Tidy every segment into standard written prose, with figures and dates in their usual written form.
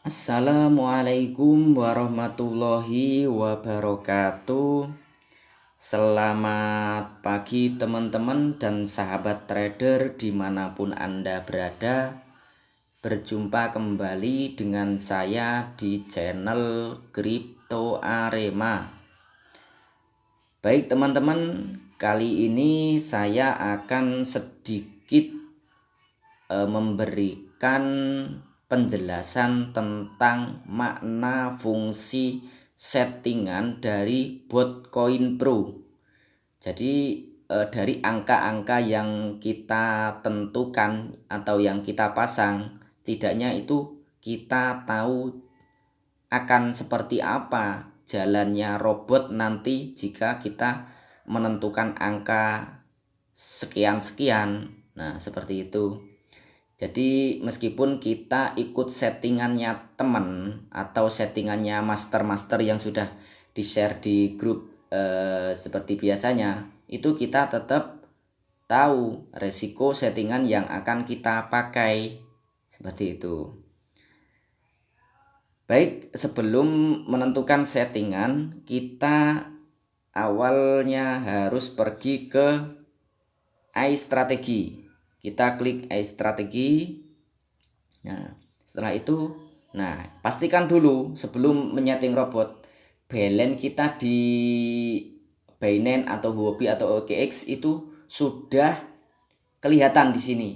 Assalamualaikum warahmatullahi wabarakatuh. Selamat pagi teman-teman dan sahabat trader dimanapun Anda berada. Berjumpa kembali dengan saya di channel Crypto Arema. Baik teman-teman, kali ini saya akan sedikit memberikan penjelasan tentang makna fungsi settingan dari bot Coin Pro. Jadi dari angka-angka yang kita tentukan atau yang kita pasang, setidaknya itu kita tahu akan seperti apa jalannya robot nanti jika kita menentukan angka sekian-sekian. Nah, seperti itu. Jadi meskipun kita ikut settingannya teman atau settingannya master-master yang sudah di-share di grup seperti biasanya, itu kita tetap tahu resiko settingan yang akan kita pakai. Seperti itu. Baik, sebelum menentukan settingan, kita awalnya harus pergi ke iStrategi. Kita klik iStrategi. Nah, setelah itu, pastikan dulu sebelum menyeting robot, balance kita di Binance atau Huobi atau OKX itu sudah kelihatan di sini.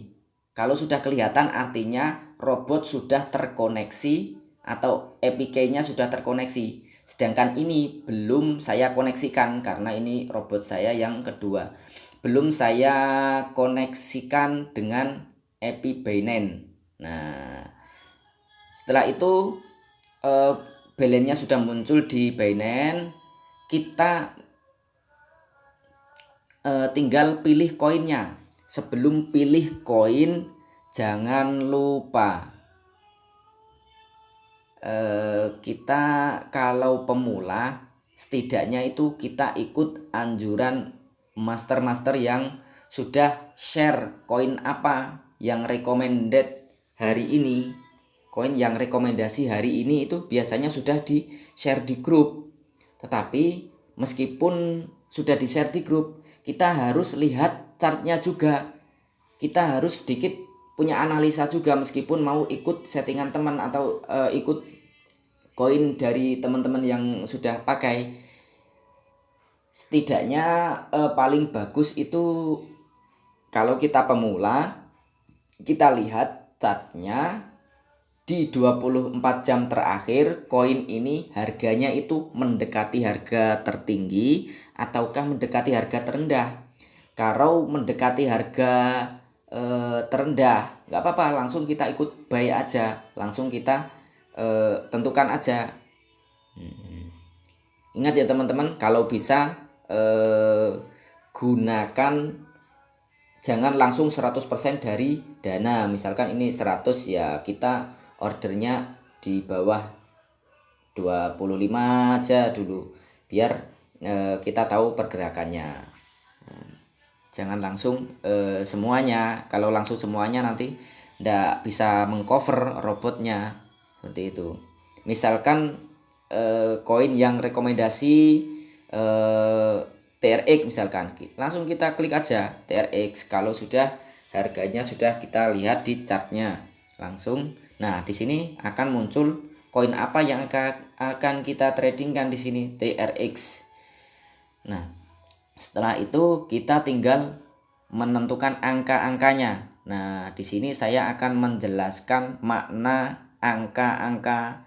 Kalau sudah kelihatan artinya robot sudah terkoneksi atau APK-nya sudah terkoneksi. Sedangkan ini belum saya koneksikan karena ini robot saya yang kedua. Belum saya koneksikan dengan API Binance. Nah, setelah itu balance-nya sudah muncul di Binance. Kita tinggal pilih koinnya. Sebelum pilih koin, jangan lupa kita kalau pemula setidaknya itu kita ikut anjuran master-master yang sudah share koin apa yang recommended hari ini. Koin yang rekomendasi hari ini itu biasanya sudah di share di grup. Tetapi meskipun sudah di share di grup, kita harus lihat chartnya juga. Kita harus sedikit punya analisa juga meskipun mau ikut settingan teman atau ikut koin dari teman-teman yang sudah pakai. Setidaknya paling bagus itu kalau kita pemula, kita lihat chartnya di 24 jam terakhir koin ini harganya itu mendekati harga tertinggi ataukah mendekati harga terendah. Kalau mendekati harga terendah, nggak apa-apa, langsung kita ikut buy aja, langsung kita tentukan aja. Ingat ya teman-teman, kalau bisa gunakan, jangan langsung 100% dari dana. Misalkan ini 100 ya, kita ordernya di bawah 25 aja dulu biar kita tahu pergerakannya. Jangan langsung semuanya. Kalau langsung semuanya nanti ndak bisa mengcover robotnya. Seperti itu. Misalkan koin yang rekomendasi TRX misalkan, langsung kita klik aja TRX. Kalau sudah harganya sudah kita lihat di chartnya langsung. Nah, di sini akan muncul koin apa yang akan kita tradingkan di sini, TRX. Nah, setelah itu kita tinggal menentukan angka-angkanya. Nah, di sini saya akan menjelaskan makna angka-angka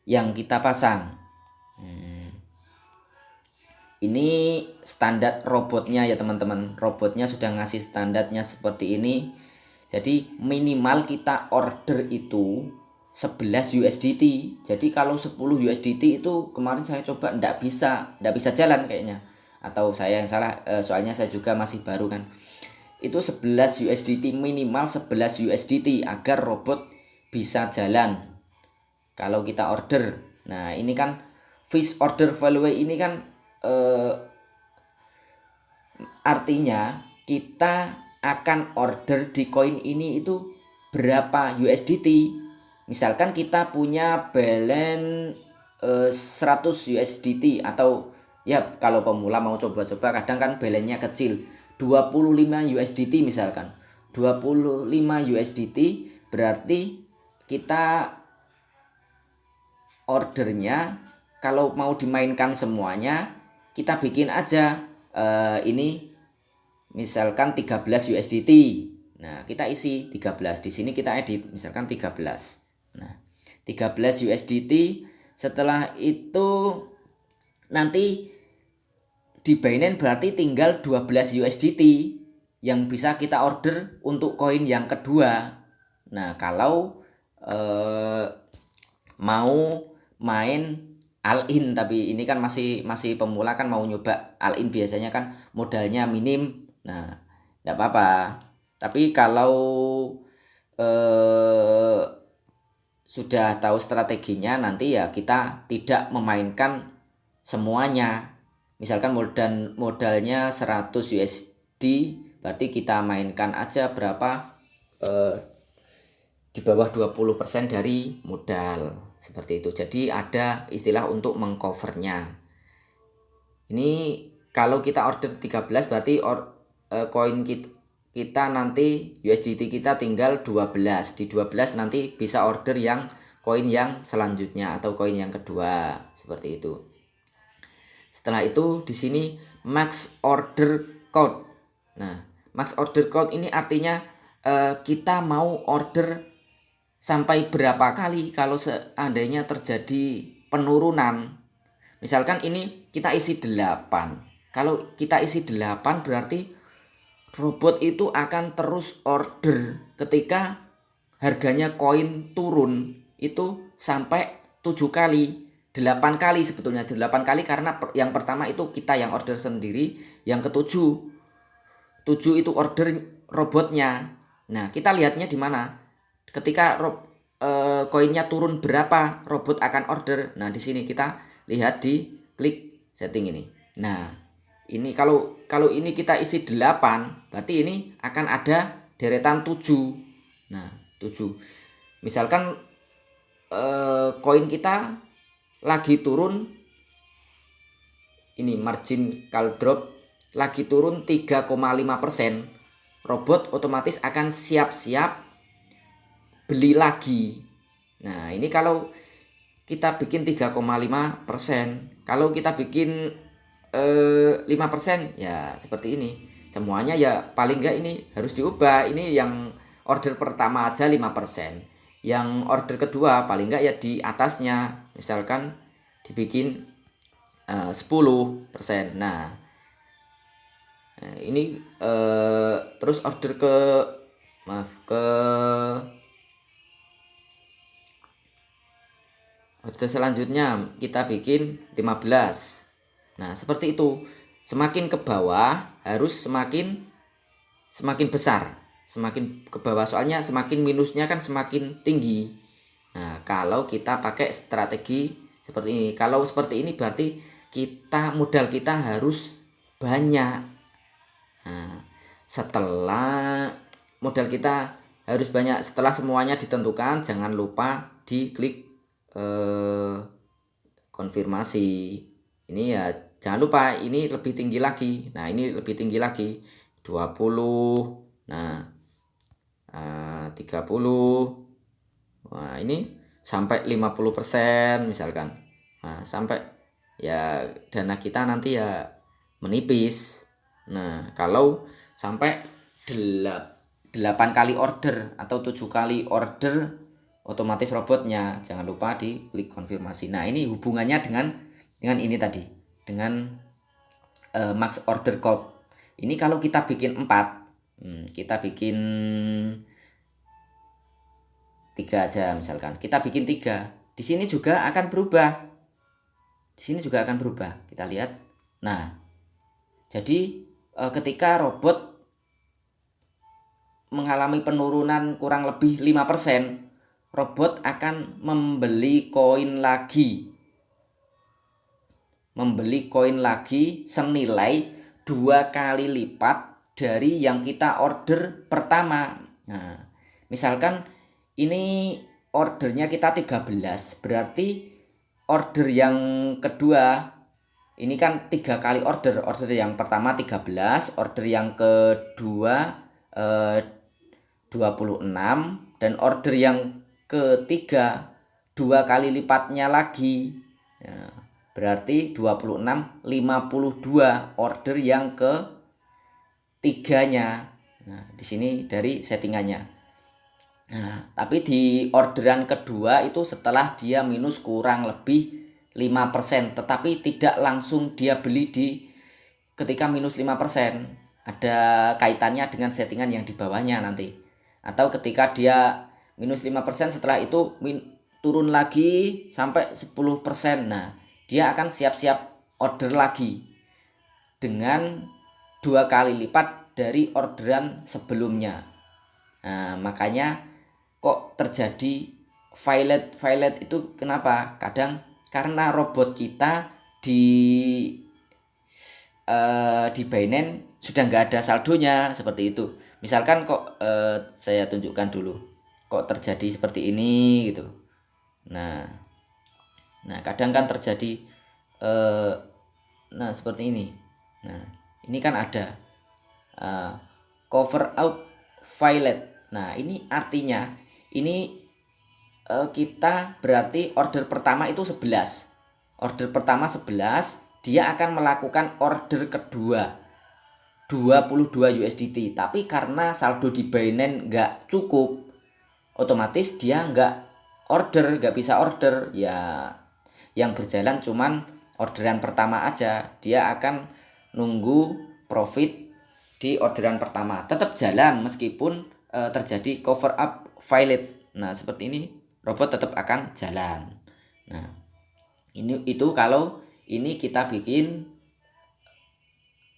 yang kita pasang. Ini standar robotnya ya teman-teman. Robotnya sudah ngasih standarnya seperti ini. Jadi minimal kita order itu 11 USDT. Jadi kalau 10 USDT itu kemarin saya coba ndak bisa jalan kayaknya. Atau saya yang salah, soalnya saya juga masih baru kan. Itu 11 USDT, minimal 11 USDT agar robot bisa jalan kalau kita order. Nah, ini kan fish order value ini kan artinya kita akan order di koin ini itu berapa USDT. Misalkan kita punya balance 100 USDT, atau ya kalau pemula mau coba-coba kadang kan balance-nya kecil, 25 USDT misalkan. 25 USDT berarti kita ordernya kalau mau dimainkan semuanya, kita bikin aja ini misalkan 13 USDT. Nah, kita isi 13. Di sini kita edit misalkan 13. Nah, 13 USDT. Setelah itu nanti di Binance berarti tinggal 12 USDT yang bisa kita order untuk koin yang kedua. Nah, kalau mau main all in, tapi ini kan masih pemula kan, mau nyoba all in biasanya kan modalnya minim. Nah, enggak apa-apa. Tapi kalau sudah tahu strateginya, nanti ya kita tidak memainkan semuanya. Misalkan modalnya 100 USD, berarti kita mainkan aja berapa, di bawah 20% dari modal, seperti itu. Jadi ada istilah untuk mengcovernya. Ini kalau kita order 13 berarti koin kita nanti USDT kita tinggal 12. Di 12 nanti bisa order yang koin yang selanjutnya atau koin yang kedua, seperti itu. Setelah itu di sini max order count. Nah, max order count ini artinya kita mau order sampai berapa kali kalau seandainya terjadi penurunan. Misalkan ini kita isi 8. Kalau kita isi 8 berarti robot itu akan terus order ketika harganya koin turun itu sampai 7 kali. 8 kali sebetulnya, 8 kali karena yang pertama itu kita yang order sendiri, yang ketujuh 7 itu order robotnya. Nah, kita lihatnya di mana? Ketika koinnya turun berapa, robot akan order. Nah, di sini kita lihat di klik setting ini. Nah, ini kalau ini kita isi 8, berarti ini akan ada deretan 7. Nah, 7. Misalkan koin kita lagi turun, ini margin call drop lagi turun 3,5%, robot otomatis akan siap-siap beli lagi. Nah, ini kalau kita bikin 3,5%, kalau kita bikin 5%, ya seperti ini. Semuanya ya paling enggak ini harus diubah. Ini yang order pertama aja 5%. Yang order kedua paling enggak ya di atasnya, misalkan dibikin 10%. Nah, ini terus order ke order selanjutnya kita bikin 15. Nah, seperti itu. Semakin ke bawah harus semakin besar. Semakin ke bawah soalnya semakin minusnya kan semakin tinggi. Nah, kalau kita pakai strategi seperti ini. Kalau seperti ini berarti modal kita harus banyak. Nah, setelah modal kita harus banyak, setelah semuanya ditentukan, jangan lupa diklik konfirmasi. Ini ya jangan lupa ini lebih tinggi lagi. Nah, ini lebih tinggi lagi 20. Nah, 30. Nah, ini sampai 50% misalkan. Nah, sampai ya dana kita nanti ya menipis. Nah, kalau sampai 8 kali order atau 7 kali order, otomatis robotnya jangan lupa diklik konfirmasi. Nah, ini hubungannya dengan ini tadi, dengan max order count. Ini kalau kita bikin 4, kita bikin 3 aja misalkan. Kita bikin 3. Di sini juga akan berubah. Kita lihat. Nah, jadi ketika robot mengalami penurunan kurang lebih 5%, robot akan membeli koin lagi. Senilai 2 kali lipat dari yang kita order pertama. Nah, misalkan ini ordernya kita 13, berarti order yang kedua ini kan 3 kali order. Order yang pertama 13, order yang kedua 26, dan order yang ketiga 2 kali lipatnya lagi. Ya, berarti 26, 52 order yang ketiganya. Nah, di sini dari settingannya. Nah, tapi di orderan kedua itu setelah dia minus kurang lebih 5%, tetapi tidak langsung dia beli di ketika minus 5%. Ada kaitannya dengan settingan yang di bawahnya nanti. Atau ketika dia minus 5%, setelah itu turun lagi sampai 10%. Nah, dia akan siap-siap order lagi dengan 2 kali lipat dari orderan sebelumnya. Nah, makanya kok terjadi violet itu kenapa? Kadang karena robot kita di Binance sudah nggak ada saldonya seperti itu. Misalkan kok saya tunjukkan dulu kok terjadi seperti ini gitu. Nah kadang kan terjadi seperti ini. Nah, ini kan ada cover out violet. Nah, ini artinya ini kita berarti order pertama itu 11. Order pertama 11, dia akan melakukan order kedua 22 USDT. Tapi karena saldo di Binance nggak cukup, otomatis dia nggak bisa order. Ya, yang berjalan cuman orderan pertama aja. Dia akan nunggu profit di orderan pertama. Tetap jalan meskipun terjadi cover up violet. Nah, seperti ini robot tetap akan jalan. Nah, itu kalau ini kita bikin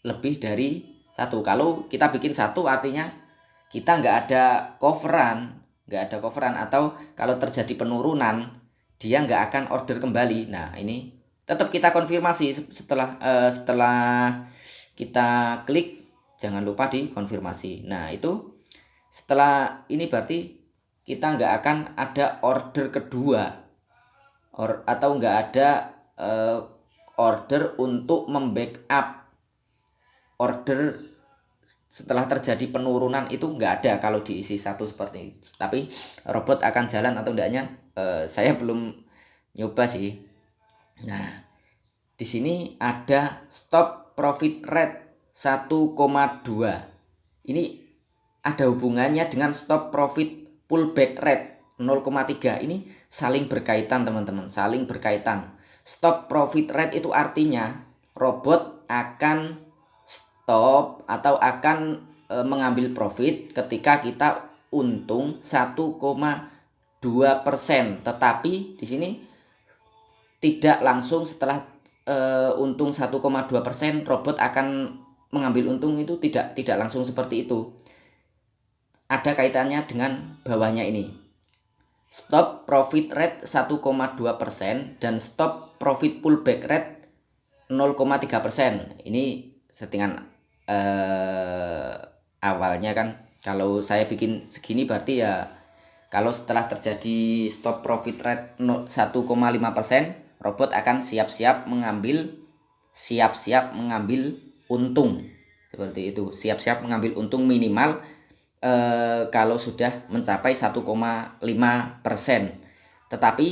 lebih dari satu. Kalau kita bikin satu artinya kita nggak ada coveran, atau kalau terjadi penurunan dia nggak akan order kembali. Nah, ini tetap kita konfirmasi setelah kita klik, jangan lupa dikonfirmasi. Nah, itu setelah ini berarti kita nggak akan ada order kedua atau nggak ada order untuk membackup order setelah terjadi penurunan. Itu nggak ada kalau diisi satu seperti itu. Tapi robot akan jalan atau enggaknya saya belum nyoba sih. Nah, di sini ada stop profit rate 1,2. Ini ada hubungannya dengan stop profit pullback rate 0,3. Ini saling berkaitan teman-teman, saling berkaitan. Stop profit rate itu artinya robot akan stop atau akan mengambil profit ketika kita untung 1,2%. Tetapi di sini tidak langsung setelah untung 1,2% robot akan mengambil untung. Itu tidak langsung seperti itu. Ada kaitannya dengan bawahnya ini. Stop profit rate 1,2% dan stop profit pullback rate 0,3%. Ini settingan awalnya kan. Kalau saya bikin segini berarti ya kalau setelah terjadi stop profit rate 1,5%, robot akan siap-siap mengambil untung. Seperti itu, siap-siap mengambil untung minimal kalau sudah mencapai 1,5%. Tetapi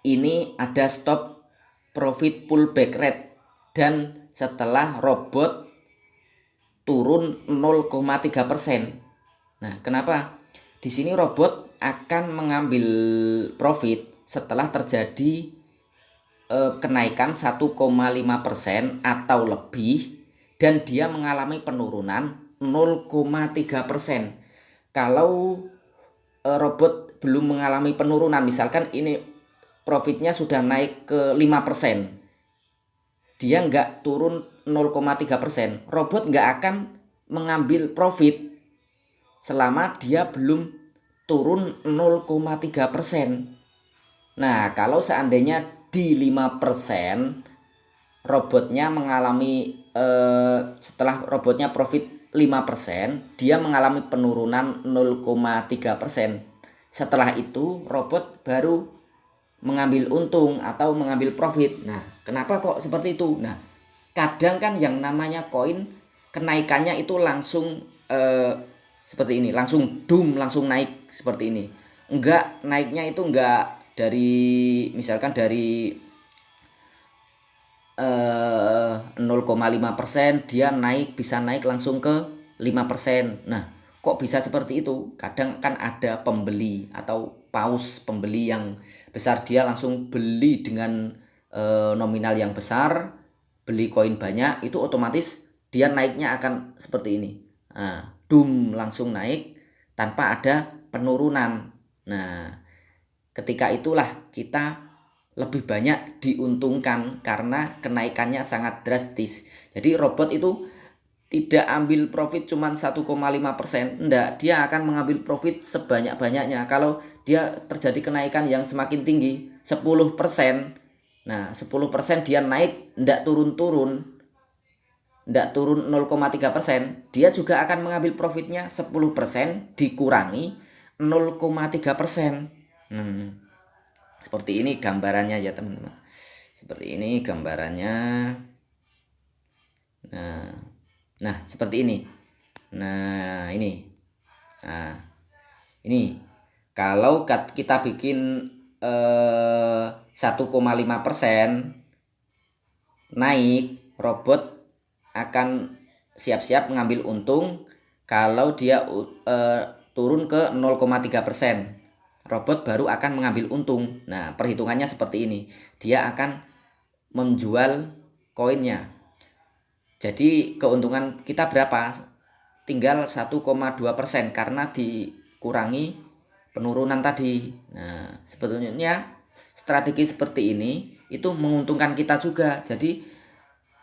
ini ada stop profit pullback rate dan setelah robot turun 0,3%. Nah, kenapa? Di sini robot akan mengambil profit setelah terjadi kenaikan 1,5% atau lebih dan dia mengalami penurunan 0,3%. Kalau robot belum mengalami penurunan, misalkan ini profitnya sudah naik ke 5%, dia nggak turun 0,3%, robot nggak akan mengambil profit selama dia belum turun 0,3%. Nah, kalau seandainya di 5%, robotnya mengalami setelah robotnya profit 5%, dia mengalami penurunan 0,3%. setelah itu robot baru mengambil untung atau mengambil profit. Nah, kenapa kok seperti itu? Nah, kadang kan yang namanya koin kenaikannya itu langsung seperti ini, langsung langsung naik seperti ini. Enggak, naiknya itu enggak dari misalkan dari 0,5% dia bisa naik langsung ke 5%. Nah, kok bisa seperti itu? Kadang kan ada pembeli atau paus pembeli yang besar, dia langsung beli dengan nominal yang besar, beli koin banyak, itu otomatis dia naiknya akan seperti ini. Nah, langsung naik tanpa ada penurunan. Nah, ketika itulah kita lebih banyak diuntungkan karena kenaikannya sangat drastis. Jadi robot itu tidak ambil profit cuma 1,5%, enggak, dia akan mengambil profit sebanyak-banyaknya. Kalau dia terjadi kenaikan yang semakin tinggi 10%, nah 10% dia naik, enggak turun-turun, enggak turun 0,3%, dia juga akan mengambil profitnya 10% dikurangi 0,3%. Seperti ini gambarannya ya teman-teman. Seperti ini gambarannya. Nah, seperti ini. Nah, ini. Nah, ini kalau kita bikin 1,5% naik, robot akan siap-siap mengambil untung. Kalau dia turun ke 0,3%, robot baru akan mengambil untung. Nah, perhitungannya seperti ini. Dia akan menjual koinnya. Jadi keuntungan kita berapa? Tinggal 1,2% karena dikurangi penurunan tadi. Nah, sebetulnya strategi seperti ini itu menguntungkan kita juga. Jadi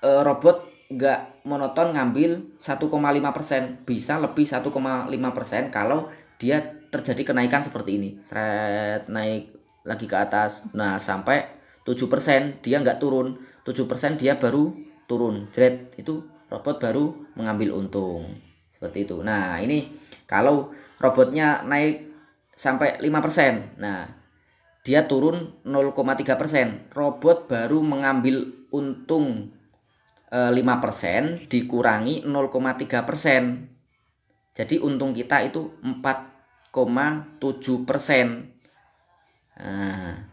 robot nggak monoton ngambil 1,5%, bisa lebih 1,5% kalau dia terjadi kenaikan seperti ini. Seret naik lagi ke atas. Nah, sampai 7% dia nggak turun. 7% dia baru turun. Jret, itu robot baru mengambil untung. Seperti itu. Nah, ini kalau robotnya naik sampai 5%. Nah, dia turun 0,3%. Robot baru mengambil untung 5% dikurangi 0,3%. Jadi untung kita itu 4,7%. Nah,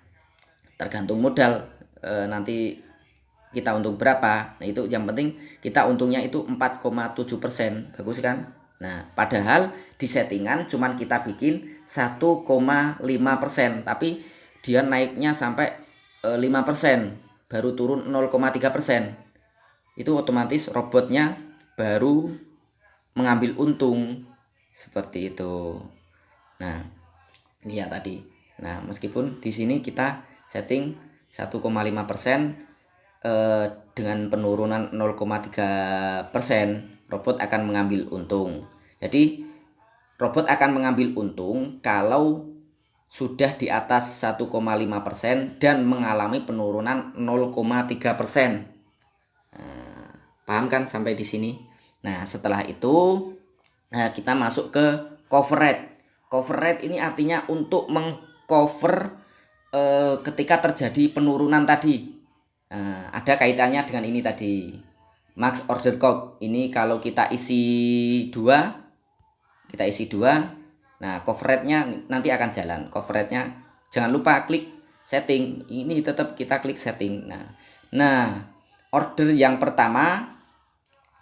tergantung modal nanti kita untung berapa. Nah, itu yang penting kita untungnya itu 4,7%. Bagus kan? Nah, padahal di settingan cuman kita bikin 1,5%, tapi dia naiknya sampai 5%, baru turun 0,3%. Itu otomatis robotnya baru mengambil untung seperti itu. Nah, ini ya tadi. Nah, meskipun di sini kita setting 1,5% dengan penurunan 0,3%, robot akan mengambil untung. Jadi robot akan mengambil untung kalau sudah di atas 1,5% dan mengalami penurunan 0,3%. Paham kan sampai di sini? Nah, setelah itu kita masuk ke cover rate. Cover rate ini artinya untuk mengcover ketika terjadi penurunan tadi. Ada kaitannya dengan ini tadi. Max order count. Ini kalau kita isi 2, nah cover rate-nya nanti akan jalan. Cover rate-nya jangan lupa klik setting. Ini tetap kita klik setting. Nah, order yang pertama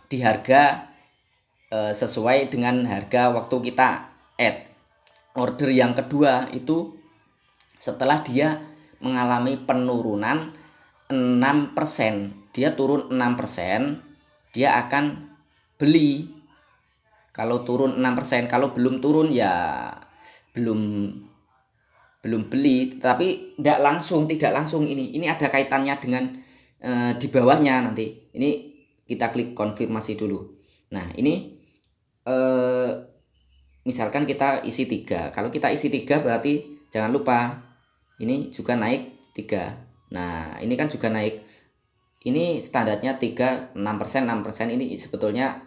di harga sesuai dengan harga waktu kita add. Order yang kedua itu setelah dia mengalami penurunan 6%, dia turun 6%, dia akan beli. Kalau turun 6%, kalau belum turun ya belum beli, tapi tidak langsung ini ada kaitannya dengan di bawahnya nanti. Ini kita klik konfirmasi dulu. Nah, ini misalkan kita isi 3. Kalau kita isi 3 berarti jangan lupa ini juga naik 3. Nah, ini kan juga naik. Ini standarnya 3, 6%, 6%. Ini sebetulnya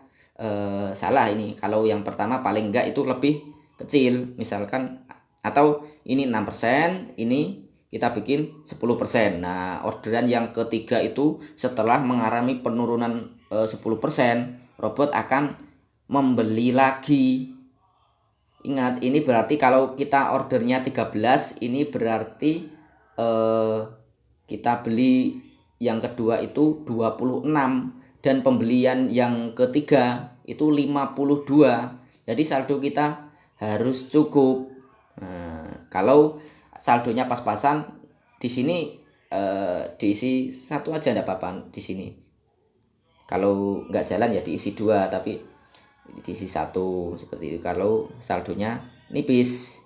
salah ini. Kalau yang pertama paling enggak itu lebih kecil. Misalkan Atau ini 6%, ini kita bikin 10%. Nah, orderan yang ketiga itu setelah mengalami penurunan 10%, robot akan membeli lagi. Ingat, ini berarti kalau kita ordernya 13, ini berarti kita beli yang kedua itu 26 dan pembelian yang ketiga itu 52. Jadi saldo kita harus cukup. Nah, kalau saldonya pas-pasan di sini diisi satu aja enggak apa-apa di sini. Kalau nggak jalan ya diisi dua, tapi diisi satu seperti itu kalau saldonya nipis.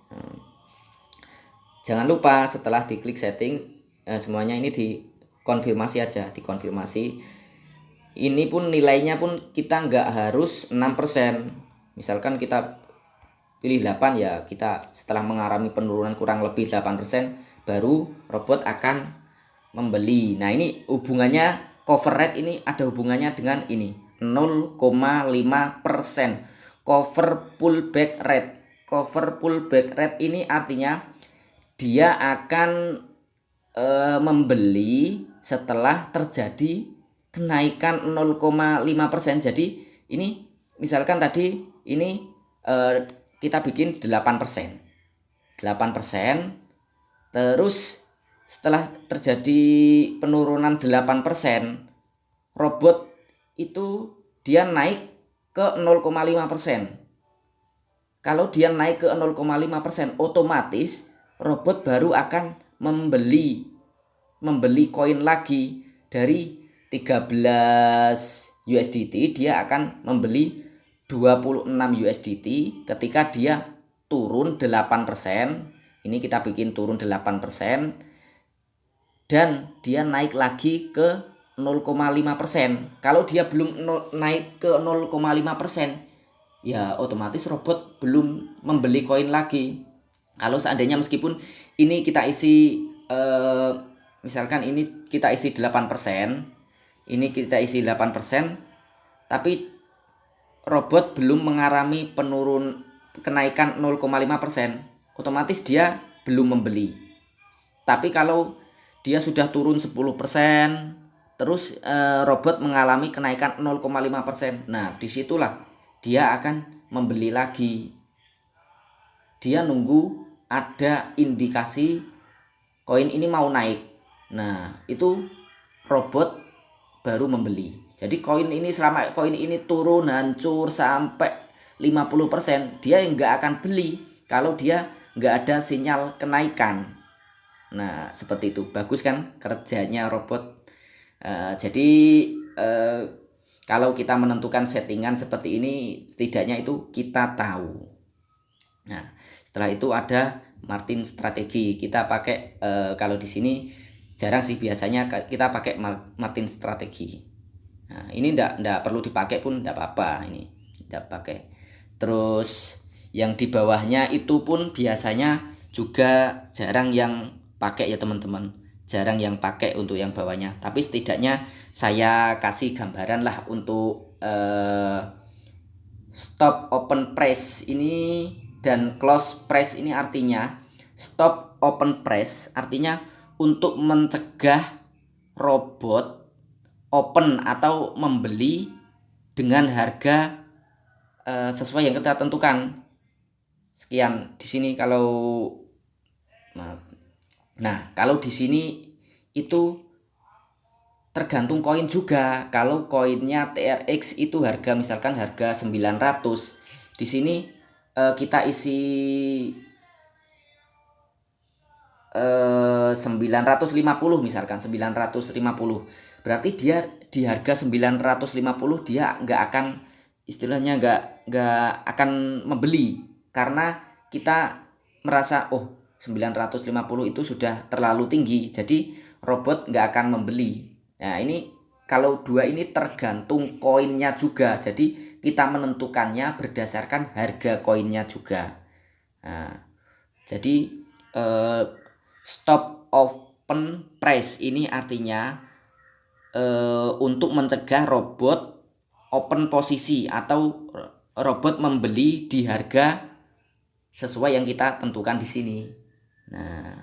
Jangan lupa setelah diklik setting semuanya ini dikonfirmasi aja, dikonfirmasi. Ini pun nilainya pun kita nggak harus 6%. Misalkan kita pilih 8, ya kita setelah mengalami penurunan kurang lebih 8% baru robot akan membeli. Nah, ini hubungannya cover rate ini ada hubungannya dengan ini 0,5% cover pullback rate. Cover pullback rate ini artinya dia akan membeli setelah terjadi kenaikan 0,5%. Jadi ini misalkan tadi ini kita bikin 8%. 8%. Terus setelah terjadi penurunan 8%, robot itu dia naik ke 0,5%. Kalau dia naik ke 0,5%, otomatis robot baru akan membeli koin lagi. Dari 13 USDT dia akan membeli 26 USDT ketika dia turun 8%. Ini kita bikin turun 8% dan dia naik lagi ke 0,5%. Kalau dia belum naik ke 0,5%, ya otomatis robot belum membeli koin lagi. Kalau seandainya meskipun ini kita isi misalkan ini kita isi 8%, ini kita isi 8%, tapi robot belum mengalami kenaikan 0,5%, otomatis dia belum membeli. Tapi kalau dia sudah turun 10%, terus robot mengalami kenaikan 0,5%, nah disitulah dia akan membeli lagi. Dia nunggu ada indikasi koin ini mau naik. Nah, itu robot baru membeli. Jadi selama koin ini turun hancur sampai 50%, dia nggak akan beli kalau dia nggak ada sinyal kenaikan. Nah, seperti itu. Bagus kan kerjanya robot. Jadi kalau kita menentukan settingan seperti ini, setidaknya itu kita tahu. Nah, setelah itu ada Martin strategi. Kita pakai kalau di sini jarang sih, biasanya kita pakai Martin strategi. Nah, ini enggak perlu dipakai pun enggak apa-apa, ini enggak pakai. Terus yang di bawahnya itu pun biasanya juga jarang yang pakai ya teman-teman. Jarang yang pakai untuk yang bawahnya. Tapi setidaknya saya kasih gambaran lah untuk stop open price ini dan close price ini. Artinya stop open price artinya untuk mencegah robot open atau membeli dengan harga sesuai yang kita tentukan. Sekian di sini kalau maaf. Nah, kalau di sini itu tergantung koin juga. Kalau koinnya TRX itu harga misalkan harga 900. Di sini kita isi 950 misalkan 950. Berarti dia di harga 950 dia nggak akan istilahnya nggak akan membeli karena kita merasa 950 itu sudah terlalu tinggi, jadi robot nggak akan membeli. Nah, ini kalau dua ini tergantung koinnya juga, jadi kita menentukannya berdasarkan harga koinnya juga. Nah, jadi stop open price ini artinya untuk mencegah robot open posisi atau robot membeli di harga sesuai yang kita tentukan di sini. Nah,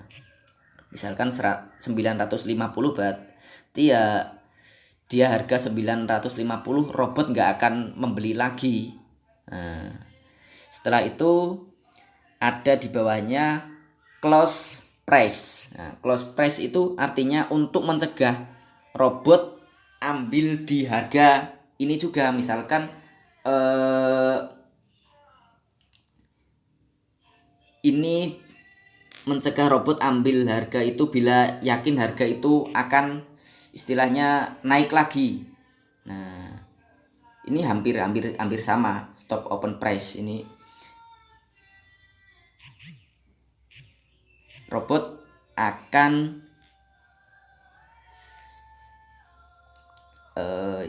misalkan 950 berarti ya dia harga 950, robot nggak akan membeli lagi. Nah, setelah itu ada di bawahnya close price. Nah, close price itu artinya untuk mencegah robot ambil di harga ini juga. Misalkan ini mencegah robot ambil harga itu bila yakin harga itu akan istilahnya naik lagi. Nah, ini hampir sama stop open price ini. Robot akan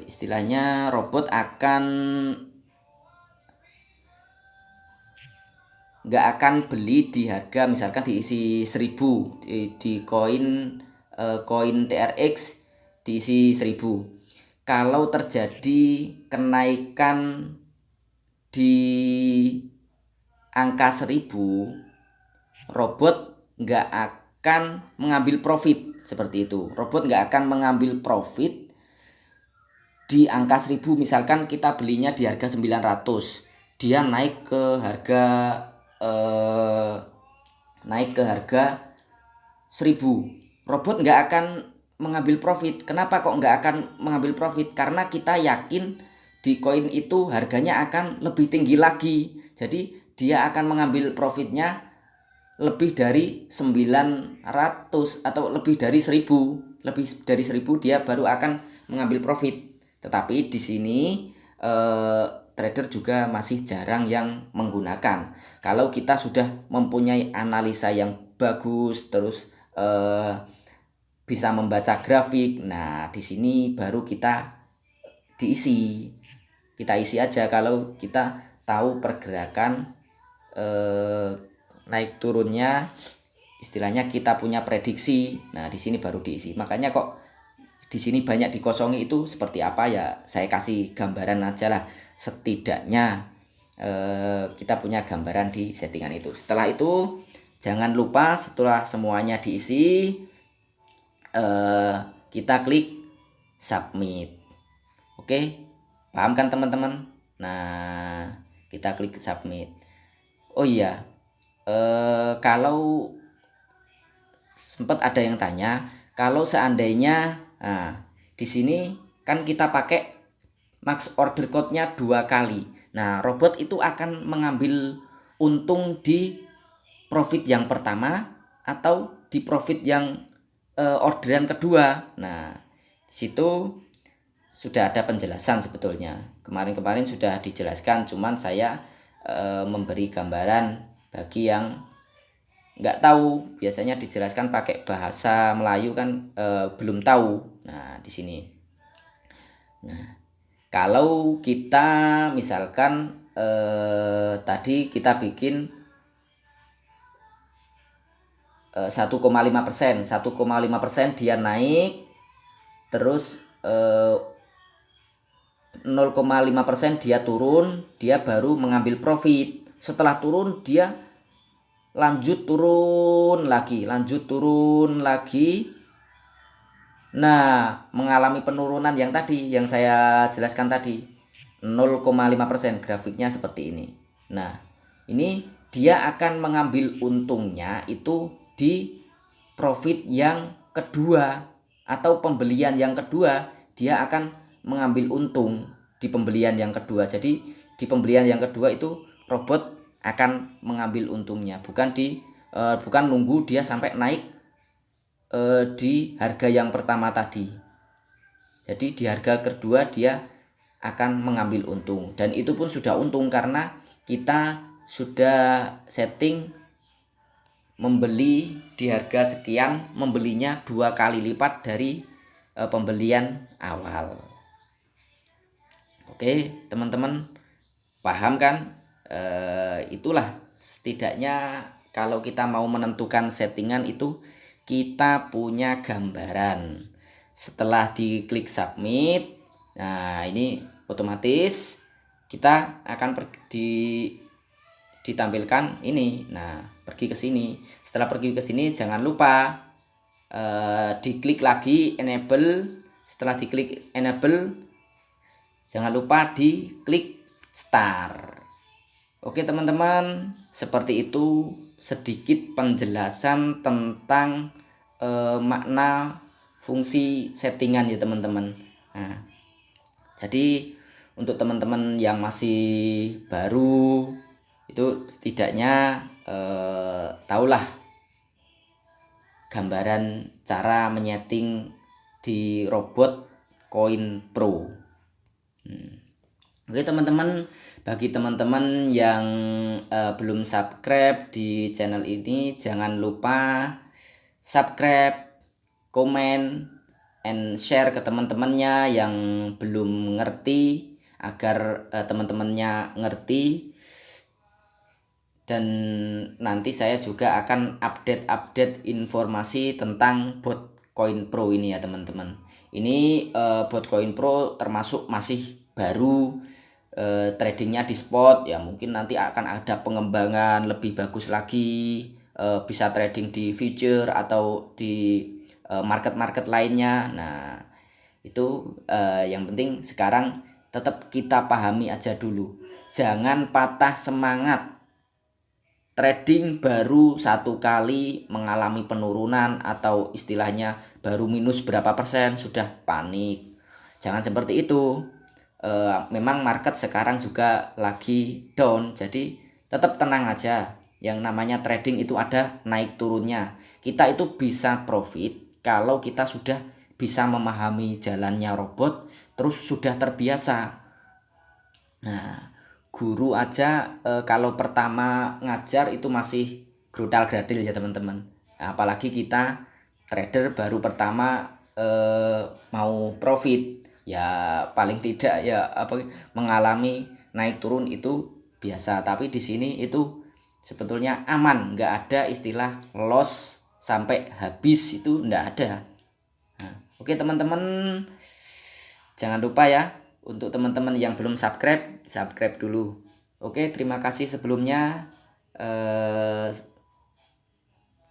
istilahnya robot akan nggak akan beli di harga misalkan diisi 1000 di koin TRX diisi 1000. Kalau terjadi kenaikan di angka 1000, robot nggak akan mengambil profit seperti itu. Robot nggak akan mengambil profit di angka 1000. Misalkan kita belinya di harga 900, dia naik ke harga 1000. Robot nggak akan mengambil profit. Kenapa kok nggak akan mengambil profit? Karena kita yakin di koin itu harganya akan lebih tinggi lagi. Jadi dia akan mengambil profitnya lebih dari 900 atau lebih dari 1000. Lebih dari 1000 dia baru akan mengambil profit. Tetapi di sini trader juga masih jarang yang menggunakan. Kalau kita sudah mempunyai analisa yang bagus, terus bisa membaca grafik, nah di sini baru kita diisi. Kita isi aja kalau kita tahu pergerakan naik turunnya, istilahnya kita punya prediksi. Nah di sini baru diisi. Makanya kok di sini banyak dikosongi itu seperti apa ya, saya kasih gambaran aja lah, setidaknya kita punya gambaran di settingan itu. Setelah itu jangan lupa setelah semuanya diisi kita klik submit. Oke, paham kan teman-teman? Nah, kita klik submit. Oh iya, kalau sempat ada yang tanya, kalau seandainya di sini kan kita pakai max order code-nya 2 kali. Nah, robot itu akan mengambil untung di profit yang pertama atau di profit yang orderan kedua. Nah, di situ sudah ada penjelasan sebetulnya. Kemarin-kemarin sudah dijelaskan, cuman saya memberi gambaran bagi yang nggak tahu. Biasanya dijelaskan pakai bahasa Melayu kan belum tahu. Nah di sini. Nah kalau kita misalkan tadi kita bikin 1,5%, 1,5% dia naik, terus 0,5% dia turun, dia baru mengambil profit. Setelah turun dia lanjut turun lagi. Nah, mengalami penurunan yang tadi yang saya jelaskan tadi, 0,5%, grafiknya seperti ini. Nah, ini dia akan mengambil untungnya itu di profit yang kedua atau pembelian yang kedua. Dia akan mengambil untung di pembelian yang kedua. Jadi di pembelian yang kedua itu robot akan mengambil untungnya, bukan nunggu dia sampai naik di harga yang pertama tadi. Jadi di harga kedua dia akan mengambil untung, dan itu pun sudah untung karena kita sudah setting membeli di harga sekian, membelinya 2 kali lipat dari pembelian awal. Oke teman-teman, paham kan? Itulah setidaknya kalau kita mau menentukan settingan itu kita punya gambaran. Setelah diklik submit, nah ini otomatis kita akan ditampilkan ini. Nah, pergi ke sini. Setelah pergi ke sini jangan lupa diklik lagi enable. Setelah diklik enable jangan lupa diklik start. Oke teman-teman, seperti itu sedikit penjelasan tentang makna fungsi settingan ya teman-teman. Nah, jadi untuk teman-teman yang masih baru itu setidaknya tahulah gambaran cara menyeting di robot Koin Pro. Oke teman-teman, bagi teman-teman yang belum subscribe di channel ini, jangan lupa subscribe, komen, and share ke teman-temannya yang belum ngerti agar teman-temannya ngerti. Dan nanti saya juga akan update informasi tentang bot Koin Pro ini ya teman-teman. Ini bot Koin Pro termasuk masih baru, tradingnya di spot ya, mungkin nanti akan ada pengembangan lebih bagus lagi, bisa trading di future atau di market-market lainnya. Nah itu yang penting sekarang tetap kita pahami aja dulu, jangan patah semangat. Trading baru satu kali mengalami penurunan atau istilahnya baru minus berapa persen sudah panik, jangan seperti itu. Memang market sekarang juga lagi down, jadi tetap tenang aja. Yang namanya trading itu ada naik turunnya. Kita itu bisa profit kalau kita sudah bisa memahami jalannya robot, terus sudah terbiasa. Nah, guru aja kalau pertama ngajar itu masih grudal gradil ya teman-teman. Nah, apalagi kita trader baru pertama mau profit, ya paling tidak ya mengalami naik turun itu biasa. Tapi di sini itu sebetulnya aman, nggak ada istilah loss sampai habis, itu nggak ada. Nah, oke teman-teman, jangan lupa ya, untuk teman-teman yang belum subscribe dulu. Oke, terima kasih sebelumnya.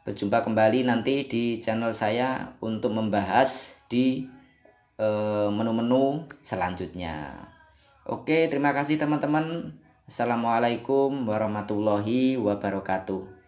Berjumpa kembali nanti di channel saya untuk membahas di menu-menu selanjutnya. Oke, terima kasih teman-teman. Assalamualaikum warahmatullahi wabarakatuh.